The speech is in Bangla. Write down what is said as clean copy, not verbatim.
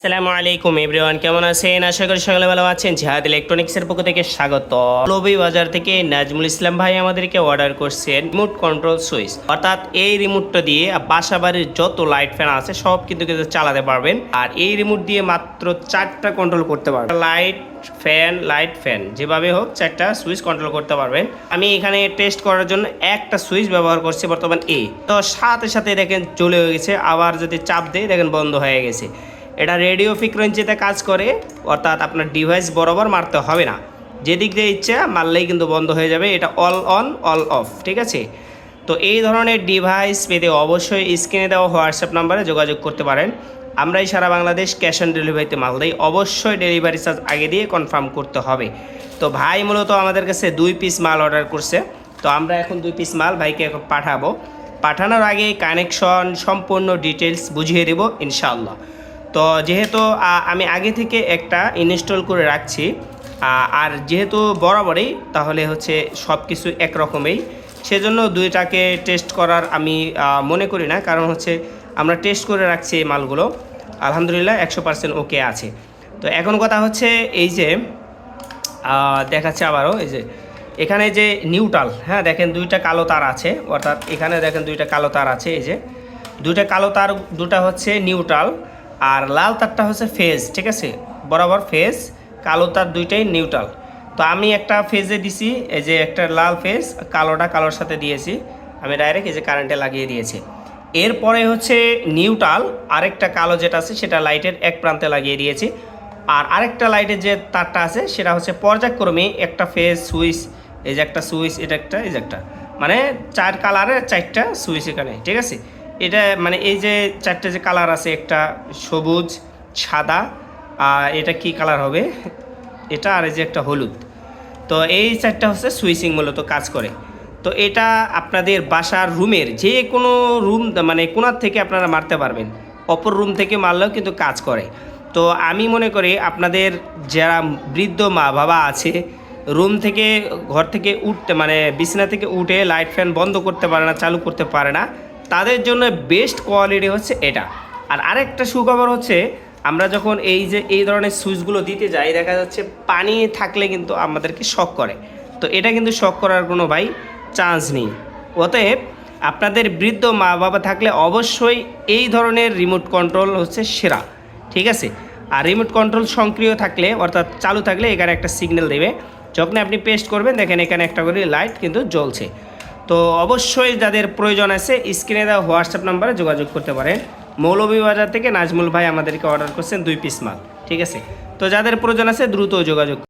আসসালামু আলাইকুম এভরিওয়ান, কেমন আছেন? আশা করি সকলে ভালো আছেন। জিহাদ ইলেকট্রনিক্সের পক্ষ থেকে স্বাগত। লবি বাজার থেকে নাজমুল ইসলাম ভাই আমাদেরকে অর্ডার করছেন রিমোট কন্ট্রোল সুইচ, অর্থাৎ এই রিমোটটা দিয়ে বাসা বাড়ির যত লাইট ফ্যান আছে সব কিন্তু চালাতে পারবেন। আর এই রিমোট দিয়ে মাত্র 4টা কন্ট্রোল করতে পারবেন। লাইট ফ্যান যেভাবে হোক 4টা সুইচ কন্ট্রোল করতে পারবেন। আমি এখানে টেস্ট করার জন্য একটা সুইচ ব্যবহার করছি বর্তমান তো সাথে সাথে দেখেন চলে গেছে, আবার যদি চাপ দেয় দেখেন বন্ধ হয়ে গেছে। এটা রেডিও ফ্রিকোয়েন্সিতে কাজ করে, অর্থাৎ আপনার ডিভাইস বরাবর মারতে হবে না, যেদিক দিয়ে ইচ্ছা মারলেই কিন্তু বন্ধ হয়ে যাবে। এটা অল অন অল অফ, ঠিক আছে? তো এই ধরনের ডিভাইস পেতে অবশ্যই স্ক্রিনে দেওয়া হোয়াটসঅ্যাপ নাম্বারে যোগাযোগ করতে পারেন। আমরাই সারা বাংলাদেশ ক্যাশ অন ডেলিভারিতে মাল দিই। অবশ্যই ডেলিভারি চার্জ আগে দিয়ে কনফার্ম করতে হবে। তো ভাই মূলত আমাদের কাছে 2 পিস মাল অর্ডার করছে, তো আমরা এখন 2 পিস মাল ভাইকে এখন পাঠাবো। পাঠানোর আগে কানেকশন সম্পূর্ণ ডিটেলস বুঝিয়ে দেব ইনশাআল্লাহ। তো যেহেতু আমি আগে থেকে একটা ইনস্টল করে রাখছি, আর যেহেতু বরাবরই তাহলে হচ্ছে সব কিছু একরকমই, সেজন্য দুইটাকে টেস্ট করার আমি মনে করি না, কারণ হচ্ছে আমরা টেস্ট করে রাখছি এই মালগুলো, আলহামদুলিল্লাহ 100% ওকে আছে। তো এখন কথা হচ্ছে এই যে দেখাচ্ছে আবারও, এই যে এখানে যে নিউট্রাল, হ্যাঁ দেখেন 2টা কালো তার আছে, অর্থাৎ এখানে দেখেন 2টা কালো তার আছে। এই যে 2টা কালো তার, 2টা হচ্ছে নিউট্রাল আর লাল তারটা হচ্ছে ফেজ, ঠিক আছে? বরাবর ফেজ, কালো তার 2টাই নিউট্রাল। তো আমি একটা ফেজে দিছি, এই যে একটা লাল ফেজ, কালোটা কালোর সাথে দিয়েছি আমি ডাইরেক্ট, এই যে কারেন্টে লাগিয়ে দিয়েছি। এরপরে হচ্ছে নিউট্রাল, আরেকটা কালো যেটা আছে সেটা লাইটের এক প্রান্তে লাগিয়ে দিয়েছি। আর আরেকটা লাইটের যে তারটা আছে সেটা হচ্ছে পর্যায়ক্রমে একটা ফেজ সুইচ, এই যে একটা সুইচ, এটা একটা, এই যে একটা, মানে 4 কালারের 4টা সুইচ এখানে, ঠিক আছে? এটা মানে এই যে 4টে যে কালার আছে, একটা সবুজ, সাদা, আর এটা কি কালার হবে এটা, আর এই যে একটা হলুদ। তো এই 4টা হচ্ছে সুইচিং মূলত কাজ করে। তো এটা আপনাদের বাসার রুমের যে কোনো রুম, মানে কোনার থেকে আপনারা মারতে পারবেন, অপর রুম থেকে মারলেও কিন্তু কাজ করে। তো আমি মনে করি আপনাদের যারা বৃদ্ধ মা বাবা আছে, রুম থেকে ঘর থেকে উঠতে, মানে বিছানা থেকে উঠে লাইট ফ্যান বন্ধ করতে পারে না, চালু করতে পারে না, তাদের জন্য বেস্ট কোয়ালিটি হচ্ছে এটা। আর আরেকটা সুখবর হচ্ছে, আমরা যখন এই ধরনের সুইচগুলো দিতে যাই, দেখা যাচ্ছে পানি থাকলে কিন্তু আমাদেরকে শক করে। তো এটা কিন্তু শক করার কোনো চান্স নেই। অতএব আপনাদের বৃদ্ধ মা বাবা থাকলে অবশ্যই এই ধরনের রিমোট কন্ট্রোল হচ্ছে সেরা, ঠিক আছে? আর রিমোট কন্ট্রোল সক্রিয় থাকলে, অর্থাৎ চালু থাকলে এখানে একটা সিগন্যাল দেবে, যখন আপনি পেস্ট করবেন দেখেন এখানে একটা করে লাইট কিন্তু জ্বলছে। তো অবশ্যই যাদের প্রয়োজন আছে স্ক্রিনে দেওয়া হোয়াটসঅ্যাপ নাম্বারে যোগাযোগ করতে পারেন। মৌলভীবাজার থেকে নাজমুল ভাই আমাদেরকে অর্ডার করছেন 2 পিস মাল, ঠিক আছে? তো যাদের প্রয়োজন আছে দ্রুত যোগাযোগ।